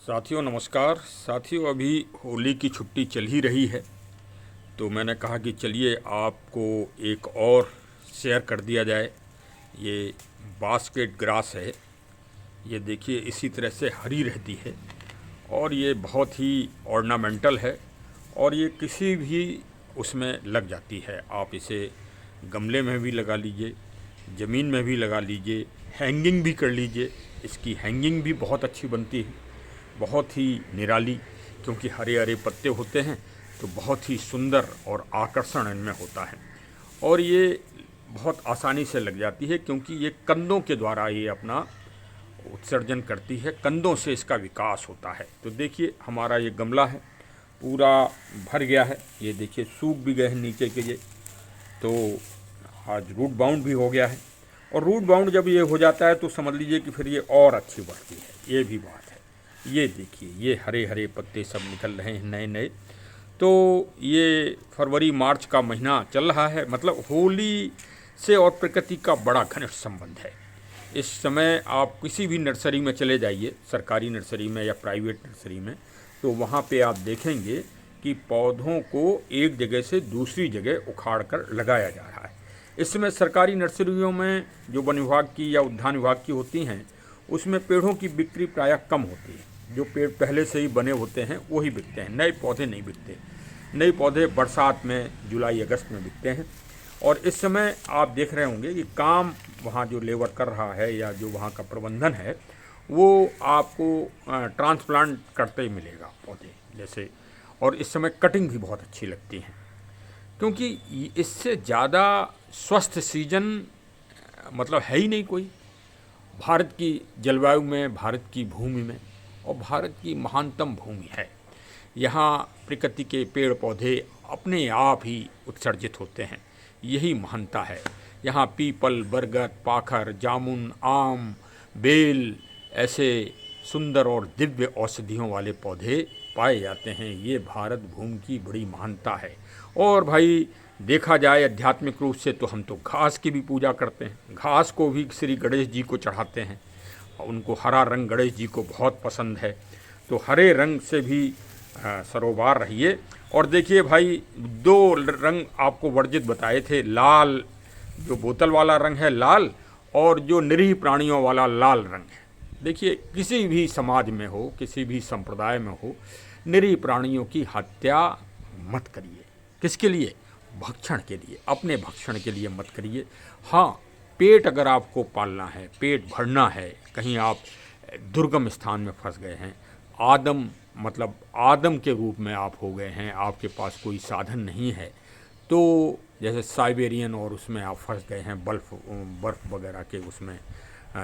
साथियों नमस्कार। साथियों अभी होली की छुट्टी चल ही रही है, तो मैंने कहा कि चलिए आपको एक और शेयर कर दिया जाए। ये बास्केट ग्रास है, ये देखिए इसी तरह से हरी रहती है और ये बहुत ही ऑर्नामेंटल है और ये किसी भी उसमें लग जाती है। आप इसे गमले में भी लगा लीजिए, ज़मीन में भी लगा लीजिए, हैंगिंग भी कर लीजिए। इसकी हैंगिंग भी बहुत अच्छी बनती है, बहुत ही निराली, क्योंकि हरे हरे पत्ते होते हैं तो बहुत ही सुंदर और आकर्षण इनमें होता है। और ये बहुत आसानी से लग जाती है क्योंकि ये कंदों के द्वारा ये अपना उत्सर्जन करती है, कंदों से इसका विकास होता है। तो देखिए हमारा ये गमला है पूरा भर गया है, ये देखिए सूख भी गए हैं नीचे के ये, तो आज रूट बाउंड भी हो गया है। और रूट बाउंड जब ये हो जाता है तो समझ लीजिए कि फिर ये और अच्छी बढ़ती है, ये भी बात है। ये देखिए ये हरे हरे पत्ते सब निकल रहे हैं नए नए। तो ये फरवरी मार्च का महीना चल रहा है, मतलब होली से और प्रकृति का बड़ा घनिष्ठ संबंध है। इस समय आप किसी भी नर्सरी में चले जाइए, सरकारी नर्सरी में या प्राइवेट नर्सरी में, तो वहाँ पे आप देखेंगे कि पौधों को एक जगह से दूसरी जगह उखाड़ कर लगाया जा रहा है। इस समय सरकारी नर्सरियों में जो वन विभाग की या उद्यान विभाग की होती हैं, उसमें पेड़ों की बिक्री प्रायः कम होती है। जो पेड़ पहले से ही बने होते हैं वही बिकते हैं, नए पौधे नहीं बिकते। नए पौधे बरसात में, जुलाई अगस्त में बिकते हैं। और इस समय आप देख रहे होंगे कि काम वहाँ जो लेबर कर रहा है या जो वहाँ का प्रबंधन है वो आपको ट्रांसप्लांट करते ही मिलेगा पौधे जैसे। और इस समय कटिंग भी बहुत अच्छी लगती है, क्योंकि इससे ज़्यादा स्वस्थ सीजन मतलब है ही नहीं कोई। भारत की जलवायु में, भारत की भूमि में, और भारत की महानतम भूमि है, यहाँ प्रकृति के पेड़ पौधे अपने आप ही उत्सर्जित होते हैं, यही महानता है। यहाँ पीपल, बरगद, पाखर, जामुन, आम, बेल ऐसे सुंदर और दिव्य औषधियों वाले पौधे पाए जाते हैं। ये भारत भूमि की बड़ी महानता है। और भाई देखा जाए आध्यात्मिक रूप से तो हम तो घास की भी पूजा करते हैं, घास को भी श्री गणेश जी को चढ़ाते हैं। उनको हरा रंग गणेश जी को बहुत पसंद है, तो हरे रंग से भी सरोबार रहिए। और देखिए भाई, दो रंग आपको वर्जित बताए थे, लाल जो बोतल वाला रंग है लाल, और जो निरीह प्राणियों वाला लाल रंग है। देखिए किसी भी समाज में हो, किसी भी संप्रदाय में हो, निरीह प्राणियों की हत्या मत करिए। किसके लिए? भक्षण के लिए, अपने भक्षण के लिए मत करिए। हाँ, पेट अगर आपको पालना है, पेट भरना है, कहीं आप दुर्गम स्थान में फंस गए हैं, आदम मतलब आदम के रूप में आप हो गए हैं, आपके पास कोई साधन नहीं है, तो जैसे साइबेरियन और उसमें आप फंस गए हैं, बर्फ़ वगैरह के उसमें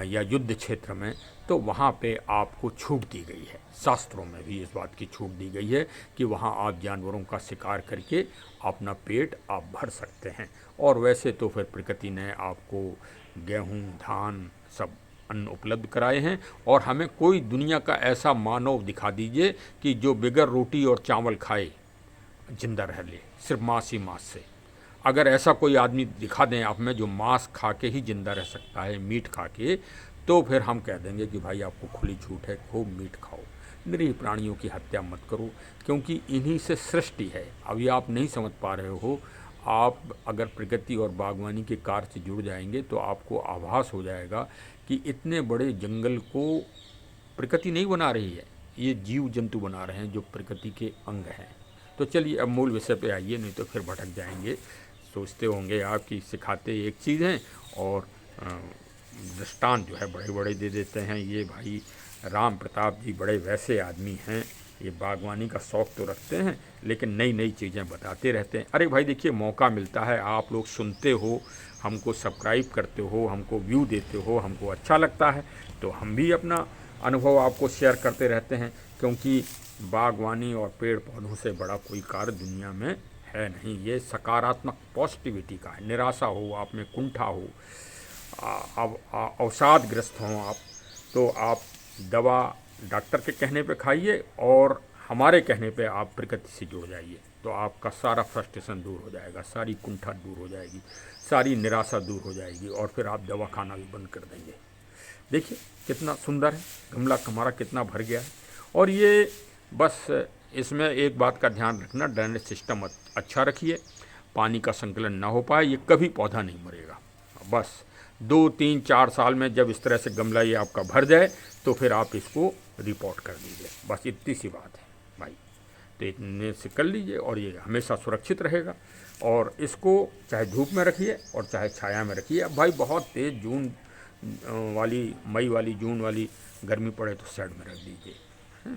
या युद्ध क्षेत्र में, तो वहाँ पे आपको छूट दी गई है। शास्त्रों में भी इस बात की छूट दी गई है कि वहाँ आप जानवरों का शिकार करके अपना पेट आप भर सकते हैं। और वैसे तो फिर प्रकृति ने आपको गेहूँ, धान सब अन्न उपलब्ध कराए हैं। और हमें कोई दुनिया का ऐसा मानव दिखा दीजिए कि जो बगैर रोटी और चावल खाए जिंदा रह ले, सिर्फ मांस ही मांस से। अगर ऐसा कोई आदमी दिखा दें आप में जो मांस खा के ही जिंदा रह सकता है, मीट खा के, तो फिर हम कह देंगे कि भाई आपको खुली छूट है, खूब मीट खाओ, निरीह प्राणियों की हत्या मत करो, क्योंकि इन्हीं से सृष्टि है। अभी आप नहीं समझ पा रहे हो, आप अगर प्रकृति और बागवानी के कार्य से जुड़ जाएंगे तो आपको आभास हो जाएगा कि इतने बड़े जंगल को प्रकृति नहीं बना रही है, ये जीव जंतु बना रहे हैं जो प्रकृति के अंग हैं। तो चलिए अब मूल विषय पे आइए, नहीं तो फिर भटक जाएंगे। सोचते होंगे आप कि सिखाते एक चीज़ हैं और दृष्टांत जो है बड़े बड़े दे देते हैं। ये भाई राम प्रताप जी बड़े वैसे आदमी हैं, ये बागवानी का शौक़ तो रखते हैं लेकिन नई नई चीज़ें बताते रहते हैं। अरे भाई देखिए, मौका मिलता है, आप लोग सुनते हो, हमको सब्सक्राइब करते हो, हमको व्यू देते हो, हमको अच्छा लगता है, तो हम भी अपना अनुभव आपको शेयर करते रहते हैं। क्योंकि बागवानी और पेड़ पौधों से बड़ा कोई कार्य दुनिया में है नहीं। ये सकारात्मक पॉजिटिविटी का है। निराशा हो, आप में कुंठा हो, अब अवसादग्रस्त हों आप, तो आप दवा डॉक्टर के कहने पे खाइए और हमारे कहने पे आप प्रकृति से जुड़ जाइए, तो आपका सारा फ्रस्ट्रेशन दूर हो जाएगा, सारी कुंठा दूर हो जाएगी, सारी निराशा दूर हो जाएगी, और फिर आप दवा खाना भी बंद कर देंगे। देखिए कितना सुंदर है गमला, हमारा कितना भर गया है। और ये बस इसमें एक बात का ध्यान रखना, ड्रेनेज सिस्टम अच्छा रखिए, पानी का संकलन ना हो पाए, ये कभी पौधा नहीं मरेगा। बस 2 3 4 साल में जब इस तरह से गमला ये आपका भर जाए तो फिर आप इसको रिपोर्ट कर दीजिए, बस इतनी सी बात है भाई। तो इतने से कर लीजिए और ये हमेशा सुरक्षित रहेगा। और इसको चाहे धूप में रखिए और चाहे छाया में रखिए। अब भाई बहुत तेज़ जून वाली, मई वाली, जून वाली गर्मी पड़े तो साइड में रख दीजिए।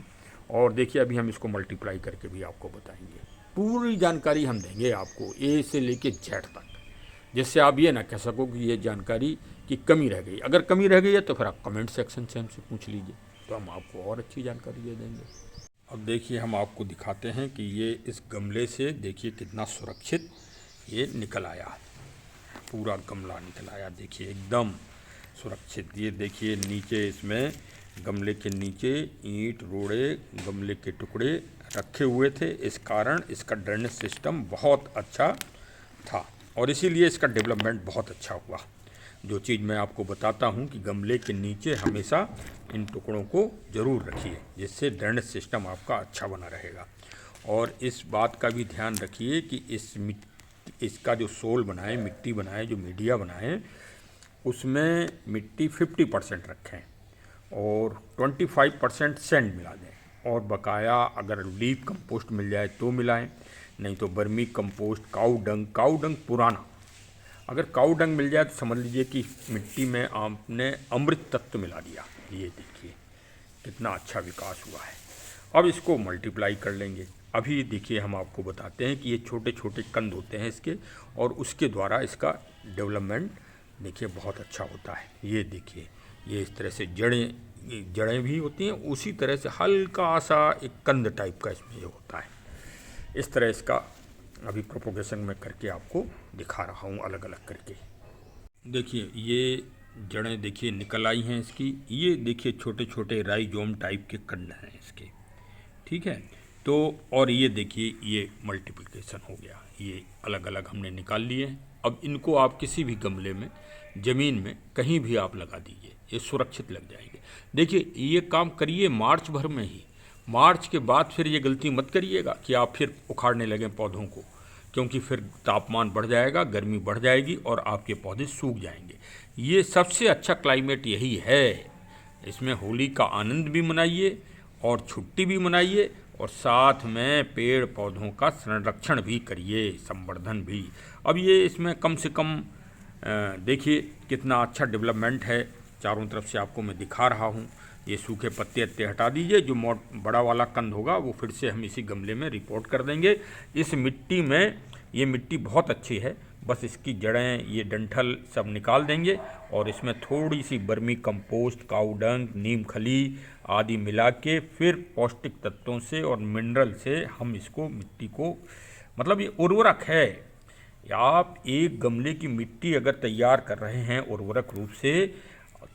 और देखिए अभी हम इसको मल्टीप्लाई करके भी आपको बताएंगे, पूरी जानकारी हम देंगे आपको ए से लेके जेड तक, जिससे आप ये ना कह सको कि ये जानकारी की कमी रह गई। अगर कमी रह गई है तो फिर आप कमेंट सेक्शन से हमसे पूछ लीजिए, तो हम आपको और अच्छी जानकारी दे देंगे। अब देखिए हम आपको दिखाते हैं कि ये इस गमले से देखिए कितना सुरक्षित ये निकल आया, पूरा गमला निकल आया, देखिए एकदम सुरक्षित। ये देखिए नीचे इसमें गमले के नीचे ईंट रोड़े, गमले के टुकड़े रखे हुए थे, इस कारण इसका ड्रेनेज सिस्टम बहुत अच्छा था और इसीलिए इसका डेवलपमेंट बहुत अच्छा हुआ। जो चीज़ मैं आपको बताता हूँ कि गमले के नीचे हमेशा इन टुकड़ों को ज़रूर रखिए, जिससे ड्रेनेज सिस्टम आपका अच्छा बना रहेगा। और इस बात का भी ध्यान रखिए कि इसका जो सोल बनाए, मिट्टी बनाए, जो मीडिया बनाए, उसमें मिट्टी 50% रखें और 25% सैंड मिला दें, और बकाया अगर लीफ कंपोस्ट मिल जाए तो मिलाएं, नहीं तो बर्मी कंपोस्ट, काऊ डंग पुराना, अगर काऊ डंग मिल जाए तो समझ लीजिए कि मिट्टी में आपने अमृत तत्व मिला दिया। ये देखिए कितना अच्छा विकास हुआ है। अब इसको मल्टीप्लाई कर लेंगे। अभी देखिए हम आपको बताते हैं कि ये छोटे छोटे कंद होते हैं इसके, और उसके द्वारा इसका डेवलपमेंट देखिए बहुत अच्छा होता है। ये देखिए ये इस तरह से जड़ें भी होती हैं, उसी तरह से हल्का सा एक कंद टाइप का इसमें ये होता है। इस तरह इसका अभी प्रोपोगेशन में करके आपको दिखा रहा हूँ अलग अलग करके। देखिए ये जड़ें देखिए निकल आई हैं इसकी, ये देखिए छोटे छोटे राइजोम टाइप के कंद हैं इसके, ठीक है। तो और ये देखिए ये मल्टीप्लिकेशन हो गया, ये अलग अलग हमने निकाल लिए। अब इनको आप किसी भी गमले में, ज़मीन में कहीं भी आप लगा दीजिए, ये सुरक्षित लग जाएंगे। देखिए ये काम करिए मार्च भर में ही, मार्च के बाद फिर ये गलती मत करिएगा कि आप फिर उखाड़ने लगें पौधों को, क्योंकि फिर तापमान बढ़ जाएगा, गर्मी बढ़ जाएगी और आपके पौधे सूख जाएंगे। ये सबसे अच्छा क्लाइमेट यही है, इसमें होली का आनंद भी मनाइए और छुट्टी भी मनाइए, और साथ में पेड़ पौधों का संरक्षण भी करिए, संवर्धन भी। अब ये इसमें कम से कम देखिए कितना अच्छा डेवलपमेंट है, चारों तरफ से आपको मैं दिखा रहा हूँ। ये सूखे पत्ते अत्ते हटा दीजिए, जो बड़ा वाला कंद होगा वो फिर से हम इसी गमले में रिपोर्ट कर देंगे। इस मिट्टी में, ये मिट्टी बहुत अच्छी है, बस इसकी जड़ें, ये डंठल सब निकाल देंगे और इसमें थोड़ी सी बर्मी कंपोस्ट, काऊ डंग, नीम खली आदि मिला के फिर पौष्टिक तत्वों से और मिनरल से हम इसको मिट्टी को, मतलब ये उर्वरक है। आप एक गमले की मिट्टी अगर तैयार कर रहे हैं उर्वरक रूप से,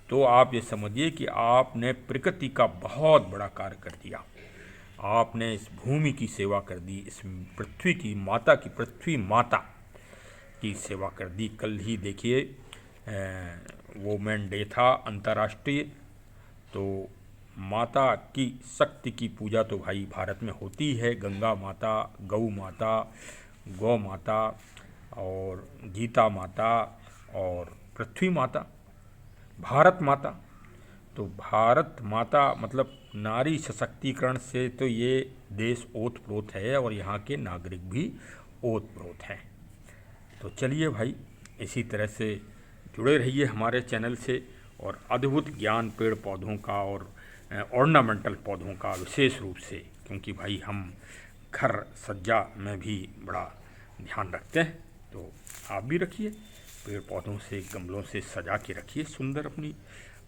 तो आप ये समझिए कि आपने प्रकृति का बहुत बड़ा कार्य कर दिया। आपने इस भूमि की सेवा कर दी, इस पृथ्वी की माता की, पृथ्वी माता की सेवा कर दी। कल ही देखिए वोमेन डे था अंतर्राष्ट्रीय, तो माता की शक्ति की पूजा तो भाई भारत में होती है। गंगा माता, गौ माता, गौ माता और गीता माता और पृथ्वी माता, भारत माता। तो भारत माता मतलब नारी सशक्तिकरण से तो ये देश ओतप्रोत है और यहाँ के नागरिक भी ओतप्रोत हैं। तो चलिए भाई, इसी तरह से जुड़े रहिए हमारे चैनल से, और अद्भुत ज्ञान पेड़ पौधों का और ऑर्नामेंटल पौधों का विशेष रूप से, क्योंकि भाई हम घर सज्जा में भी बड़ा ध्यान रखते हैं, तो आप भी रखिए, पेड़ पौधों से, गमलों से सजा के रखिए सुंदर अपनी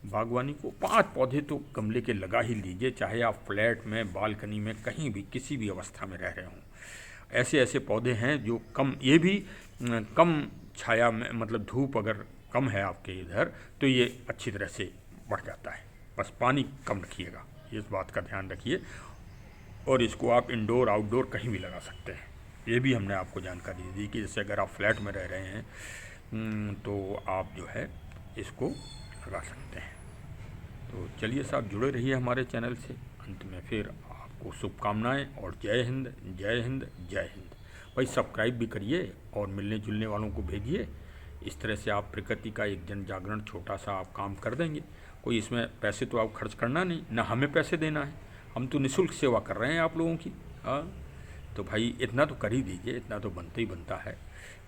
बागवानी को। 5 पौधे तो गमले के लगा ही लीजिए, चाहे आप फ्लैट में, बालकनी में, कहीं भी किसी भी अवस्था में रह रहे हों। ऐसे ऐसे पौधे हैं जो कम, ये भी कम छाया में, मतलब धूप अगर कम है आपके इधर तो ये अच्छी तरह से बढ़ जाता है। बस पानी कम रखिएगा, इस बात का ध्यान रखिए। और इसको आप इंडोर आउटडोर कहीं भी लगा सकते हैं, ये भी हमने आपको जानकारी दी कि जैसे अगर आप फ्लैट में रह रहे हैं तो आप जो है इसको लगा सकते हैं। तो चलिए साहब, जुड़े रहिए हमारे चैनल से। अंत में फिर आपको शुभकामनाएं और जय हिंद, जय हिंद, जय हिंद। भाई सब्सक्राइब भी करिए और मिलने जुलने वालों को भेजिए। इस तरह से आप प्रकृति का एक जन जागरण छोटा सा आप काम कर देंगे। कोई इसमें पैसे तो आप खर्च करना नहीं, ना हमें पैसे देना है, हम तो निःशुल्क सेवा कर रहे हैं आप लोगों की। हाँ, तो भाई इतना तो कर ही दीजिए, इतना तो बनता ही बनता है।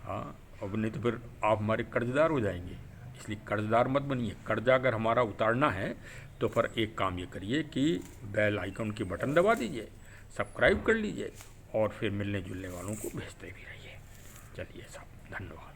हाँ, अब नहीं तो फिर आप हमारे कर्जदार हो जाएंगे, इसलिए कर्जदार मत बनिए। कर्जा अगर हमारा उतारना है तो फिर एक काम ये करिए कि बेल आइकन की बटन दबा दीजिए, सब्सक्राइब कर लीजिए और फिर मिलने जुलने वालों को भेजते भी रहिए। चलिए साहब, धन्यवाद।